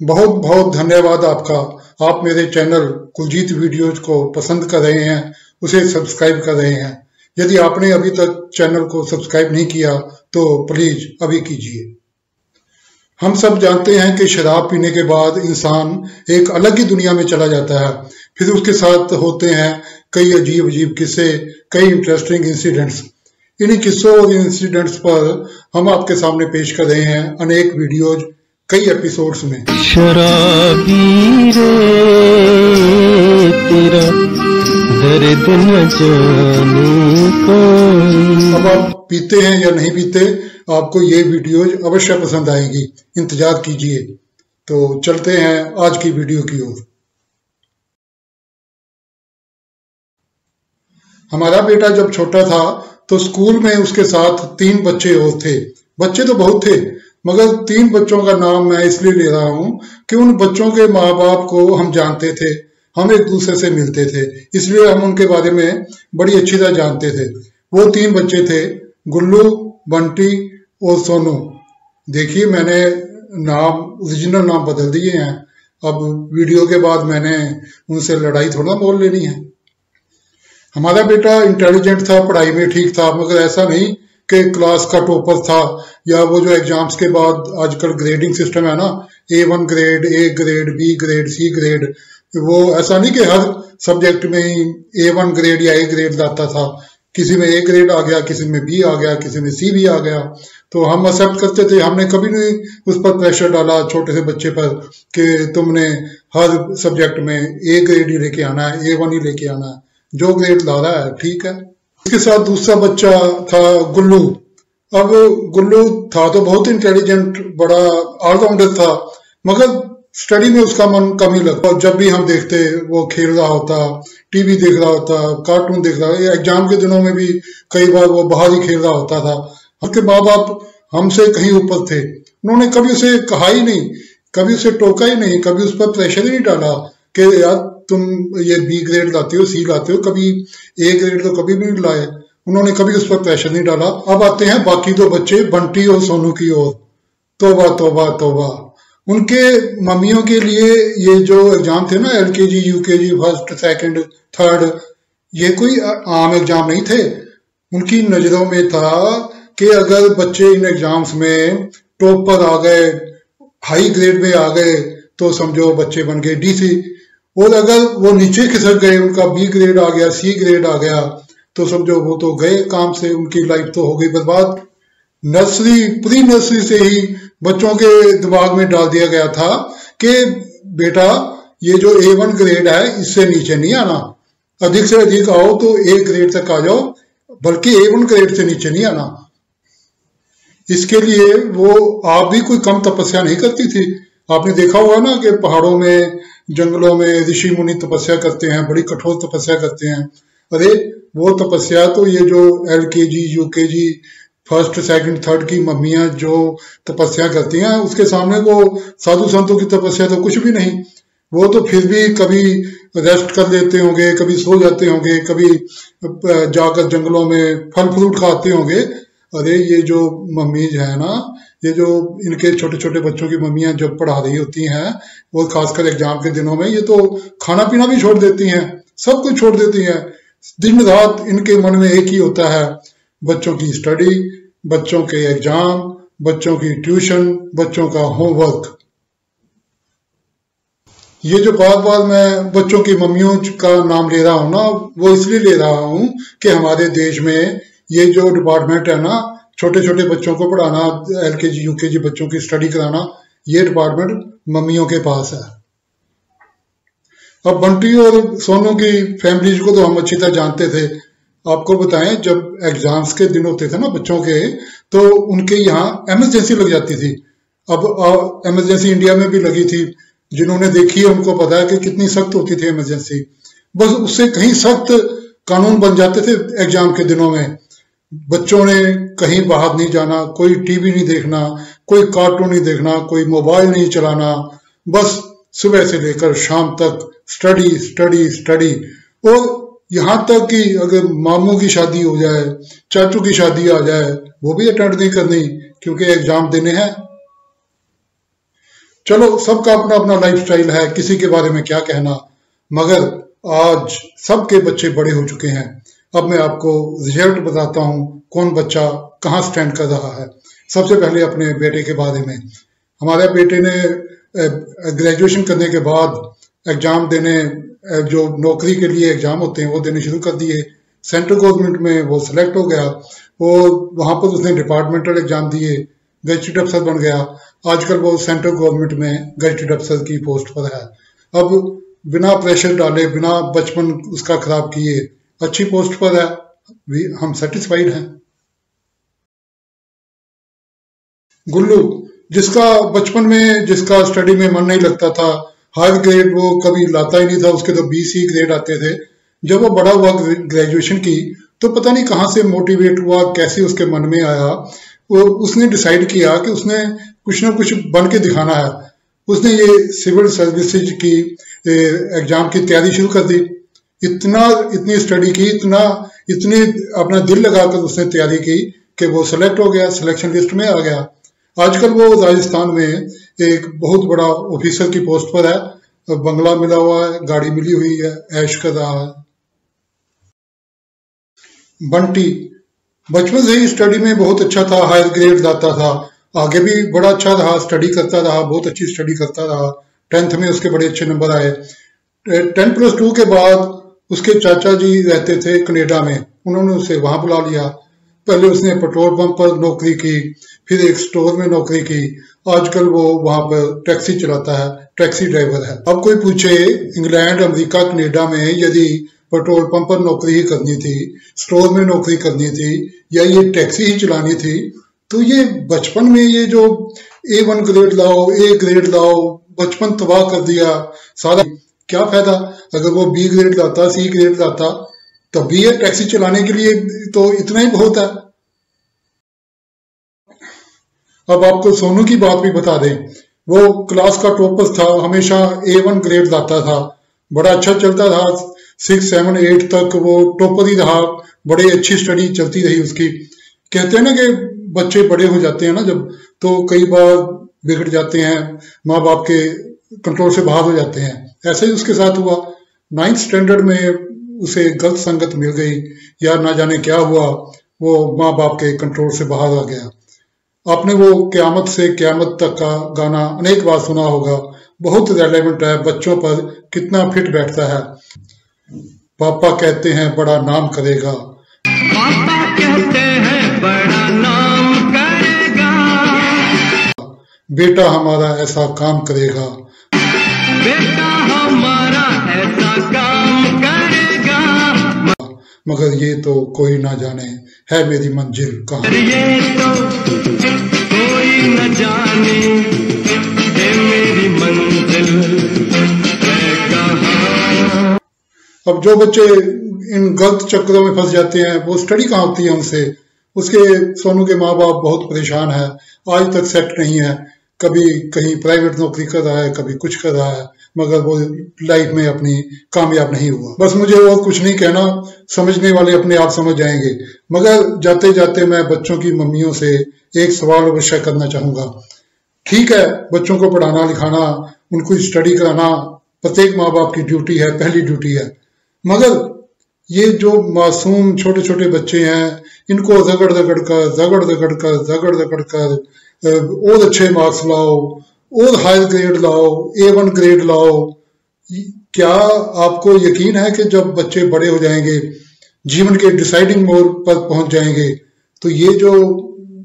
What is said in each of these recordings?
बहुत बहुत धन्यवाद आपका। आप मेरे चैनल कुलजीत वीडियोज को पसंद कर रहे हैं, उसे सब्सक्राइब कर रहे हैं। यदि आपने अभी तक चैनल को सब्सक्राइब नहीं किया तो प्लीज अभी कीजिए। हम सब जानते हैं कि शराब पीने के बाद इंसान एक अलग ही दुनिया में चला जाता है। फिर उसके साथ होते हैं कई अजीब अजीब किस्से, कई इंटरेस्टिंग इंसिडेंट्स। इन्हीं किस्सों और इंसिडेंट्स पर हम आपके सामने पेश कर रहे हैं अनेक वीडियोज, कई एपिसोड्स में। शराबी रे तेरा दर्द न जाने कोई। अब आप पीते हैं या नहीं पीते, आपको ये वीडियोज अवश्य पसंद आएगी, इंतजार कीजिए। तो चलते हैं आज की वीडियो की ओर। हमारा बेटा जब छोटा था तो स्कूल में उसके साथ 3 बच्चे और थे। बच्चे तो बहुत थे, मगर 3 बच्चों का नाम मैं इसलिए ले रहा हूं कि उन बच्चों के माँ बाप को हम जानते थे, हम एक दूसरे से मिलते थे, इसलिए हम उनके बारे में बड़ी अच्छी तरह जानते थे। वो 3 बच्चे थे, गुल्लू, बंटी और सोनू। देखिए, मैंने ओरिजिनल नाम बदल दिए हैं। अब वीडियो के बाद मैंने उनसे लड़ाई थोड़ा मोल लेनी है। हमारा बेटा इंटेलिजेंट था, पढ़ाई में ठीक था, मगर ऐसा नहीं कि क्लास का टॉपर था, या वो जो एग्जाम्स के बाद आजकल ग्रेडिंग सिस्टम है ना, A1 grade, A grade, B grade, C grade, वो ऐसा नहीं कि हर सब्जेक्ट में ही A1 ग्रेड या A ग्रेड लाता था। किसी में A ग्रेड आ गया, किसी में B आ गया, किसी में C भी आ गया, तो हम एक्सेप्ट करते थे। हमने कभी नहीं उस पर प्रेशर डाला छोटे से बच्चे पर कि तुमने हर सब्जेक्ट में A ग्रेड ही लेके आना है, A1 ही लेके आना है, जो ग्रेड ला रहा है ठीक है। इसके साथ दूसरा बच्चा था गुल्लू। अब गुल्लू था तो बहुत इंटेलिजेंट, बड़ा ऑलराउंडर था, मगर स्टडी में उसका मन कम ही लगता। जब भी हम देखते वो खेल रहा होता, टीवी देख रहा होता, कार्टून देख रहा होता। एग्जाम के दिनों में भी कई बार वो बाहर ही खेल रहा होता था। उसके माँ बाप हमसे कहीं ऊपर थे, उन्होंने कभी उसे कहा ही नहीं, कभी उसे टोका ही नहीं, कभी उस पर प्रेशर ही नहीं डाला कि यार तुम ये B ग्रेड लाते हो, C लाते हो, कभी A ग्रेड तो कभी भी नहीं लाए। उन्होंने कभी उस पर प्रेशर नहीं डाला। अब आते हैं बाकी 2 बच्चे, बंटी और सोनू की ओर। तौबा तौबा तौबा, उनके मम्मियों के लिए ये जो एग्जाम थे ना, LKG, UKG, first, second, third, ये कोई आम एग्जाम नहीं थे। उनकी नजरों में था कि अगर बच्चे इन एग्जाम्स में टॉप पर आ गए, हाई ग्रेड में आ गए, तो समझो बच्चे बन गए DC। और अगर वो नीचे खिसक गए, उनका B ग्रेड आ गया, C ग्रेड आ गया, तो समझो वो तो गए काम से, उनकी लाइफ तो हो गई बर्बाद। प्री नर्सरी से ही बच्चों के दिमाग में डाल दिया गया था कि बेटा ये जो A1 ग्रेड है इससे नीचे नहीं आना, अधिक से अधिक आओ तो A ग्रेड तक आ जाओ, बल्कि A1 ग्रेड से नीचे नहीं आना। इसके लिए वो आप भी कोई कम तपस्या नहीं करती थी। आपने देखा होगा ना कि पहाड़ों में, जंगलों में ऋषि मुनि तपस्या करते हैं, बड़ी कठोर तपस्या करते हैं। अरे वो तपस्या तो ये जो LKG, UKG, first, second, third की मम्मियां जो तपस्या करती हैं, उसके सामने वो साधु संतों की तपस्या तो कुछ भी नहीं। वो तो फिर भी कभी रेस्ट कर लेते होंगे, कभी सो जाते होंगे, कभी जाकर जंगलों में फल फ्रूट खाते होंगे। अरे ये जो मम्मीज है ना, ये जो इनके छोटे छोटे बच्चों की मम्मियां जब पढ़ा रही होती हैं, वो खासकर एग्जाम के दिनों में, ये तो खाना पीना भी छोड़ देती हैं, सब कुछ छोड़ देती हैं। दिन रात इनके मन में एक ही होता है, बच्चों की स्टडी, बच्चों के एग्जाम, बच्चों की ट्यूशन, बच्चों का होमवर्क। ये जो बार बार मैं बच्चों की मम्मियों का नाम ले रहा हूं ना, वो इसलिए ले रहा हूं कि हमारे देश में ये जो डिपार्टमेंट है ना, छोटे छोटे बच्चों को पढ़ाना, LKG, UKG बच्चों की स्टडी कराना, ये डिपार्टमेंट मम्मियों के पास है। अब बंटी और सोनू की फैमिलीज को तो हम अच्छी तरह जानते थे। आपको बताएं, जब एग्जाम्स के दिन होते थे ना बच्चों के, तो उनके यहाँ इमरजेंसी लग जाती थी। अब इमरजेंसी इंडिया में भी लगी थी, जिन्होंने देखी है उनको पता है कि कितनी सख्त होती थी इमरजेंसी। बस उससे कहीं सख्त कानून बन जाते थे एग्जाम के दिनों में। बच्चों ने कहीं बाहर नहीं जाना, कोई टीवी नहीं देखना, कोई कार्टून नहीं देखना, कोई मोबाइल नहीं चलाना, बस सुबह से लेकर शाम तक स्टडी स्टडी स्टडी। और यहाँ तक कि अगर मामू की शादी हो जाए, चाचू की शादी आ जाए, वो भी अटेंड नहीं करनी, क्योंकि एग्जाम देने हैं। चलो, सबका अपना अपना लाइफस्टाइल है, किसी के बारे में क्या कहना, मगर आज सबके बच्चे बड़े हो चुके हैं। अब मैं आपको रिजल्ट बताता हूँ कौन बच्चा कहाँ स्टैंड कर रहा है। सबसे पहले अपने बेटे के बारे में। हमारे बेटे ने ग्रेजुएशन करने के बाद एग्जाम देने, जो नौकरी के लिए एग्जाम होते हैं वो देने शुरू कर दिए। सेंट्रल गवर्नमेंट में वो सिलेक्ट हो गया और वहां पर उसने डिपार्टमेंटल एग्जाम दिए, गजेटेड अफसर बन गया। आजकल वो सेंट्रल गवर्नमेंट में गजेटेड अफसर की पोस्ट पर है। अब बिना प्रेशर डाले, बिना बचपन उसका खराब किए अच्छी पोस्ट पर है, हम सेटिस्फाइड हैं। गुल्लू, जिसका बचपन में जिसका स्टडी में मन नहीं लगता था, हायर ग्रेड वो कभी लाता ही नहीं था, उसके तो 20 ग्रेड आते थे। जब वो बड़ा हुआ, ग्रेजुएशन की, तो पता नहीं कहाँ से मोटिवेट हुआ, कैसे उसके मन में आया, वो उसने डिसाइड किया कि उसने कुछ ना कुछ बन के दिखाना है। उसने ये सिविल सर्विसेज की एग्जाम की तैयारी शुरू कर दी। इतनी स्टडी की, इतनी अपना दिल लगाकर उसने तैयारी की कि वो सेलेक्ट हो गया, सिलेक्शन लिस्ट में आ गया। आजकल वो राजस्थान में एक बहुत बड़ा ऑफिसर की पोस्ट पर है, बंगला मिला हुआ है, गाड़ी मिली हुई है, ऐश कर रहा है। बंटी बचपन से ही स्टडी में बहुत अच्छा था, हायर ग्रेड लाता था, आगे भी बड़ा अच्छा रहा, स्टडी करता रहा, बहुत अच्छी स्टडी करता रहा। 10th में उसके बड़े अच्छे नंबर आए। 10+2 के बाद उसके चाचा जी रहते थे कनाडा में, उन्होंने उसे वहां बुला लिया। पहले उसने पेट्रोल पंप पर नौकरी की, फिर एक स्टोर में नौकरी की। आजकल वो वहां पर टैक्सी चलाता है, टैक्सी ड्राइवर है। अब कोई पूछे इंग्लैंड, अमेरिका, कनाडा में यदि पेट्रोल पंप पर नौकरी ही करनी थी, स्टोर में नौकरी करनी थी, या ये टैक्सी ही चलानी थी, तो ये बचपन में ये जो A1 ग्रेड लाओ, A ग्रेड लाओ, बचपन तबाह कर दिया सारा। क्या फायदा? अगर वो B ग्रेड लाता, C ग्रेड लाता, तब भी ये टैक्सी चलाने के लिए तो इतना ही बहुत है। अब आपको सोनू की बात भी बता दें। वो क्लास का टॉपर था, हमेशा A1 ग्रेड लाता था, बड़ा अच्छा चलता था। 6, 7, 8 तक वो टॉपर ही रहा, बड़ी अच्छी स्टडी चलती रही उसकी। कहते हैं ना कि बच्चे बड़े हो जाते हैं ना जब, तो कई बार बिगड़ जाते हैं, माँ बाप के कंट्रोल से बाहर हो जाते हैं। ऐसे ही उसके साथ हुआ। 9th स्टैंडर्ड में उसे गलत संगत मिल गई, या ना जाने क्या हुआ, वो माँ बाप के कंट्रोल से बाहर आ गया। आपने वो क़यामत से क़यामत तक का गाना अनेक बार सुना होगा, बहुत रेलेवेंट है, बच्चों पर कितना फिट बैठता है। पापा कहते हैं बड़ा नाम करेगा, पापा कहते हैं बड़ा नाम करेगा, बेटा हमारा ऐसा काम करेगा, बेटा हमारा ऐसा काम करेगा, मगर ये तो कोई ना जाने है मेरी मंजिल कहाँ। ये तो कोई न जाने है मेरी मंजिल है कहाँ। अब जो बच्चे इन गलत चक्करों में फंस जाते हैं, वो स्टडी कहाँ होती है उनसे। उसके सोनू के माँ बाप बहुत परेशान है, आज तक सेट नहीं है, कभी कहीं प्राइवेट नौकरी कर रहा है, कभी कुछ कर रहा है, मगर वो लाइफ में अपनी कामयाब नहीं हुआ। बस मुझे और कुछ नहीं कहना, समझने वाले अपने आप समझ जाएंगे। मगर जाते जाते मैं बच्चों की मम्मियों से एक सवाल अवश्य करना चाहूंगा। ठीक है, बच्चों को पढ़ाना लिखाना, उनको स्टडी कराना प्रत्येक माँ बाप की ड्यूटी है, पहली ड्यूटी है, मगर ये जो मासूम छोटे छोटे बच्चे हैं, इनको रगड़ रगड़ कर और अच्छे मार्क्स लाओ, और हायर ग्रेड लाओ, A1 ग्रेड लाओ। क्या आपको यकीन है कि जब बच्चे बड़े हो जाएंगे, जीवन के डिसाइडिंग मोड़ पर पहुंच जाएंगे, तो ये जो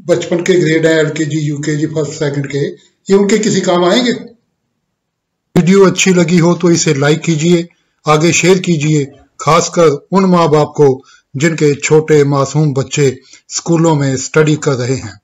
बचपन के ग्रेड है, LKG, UKG, फर्स्ट सेकंड के, ये उनके किसी काम आएंगे? वीडियो अच्छी लगी हो तो इसे लाइक कीजिए, आगे शेयर कीजिए, खासकर उन माँ बाप को जिनके छोटे मासूम बच्चे स्कूलों में स्टडी कर रहे हैं।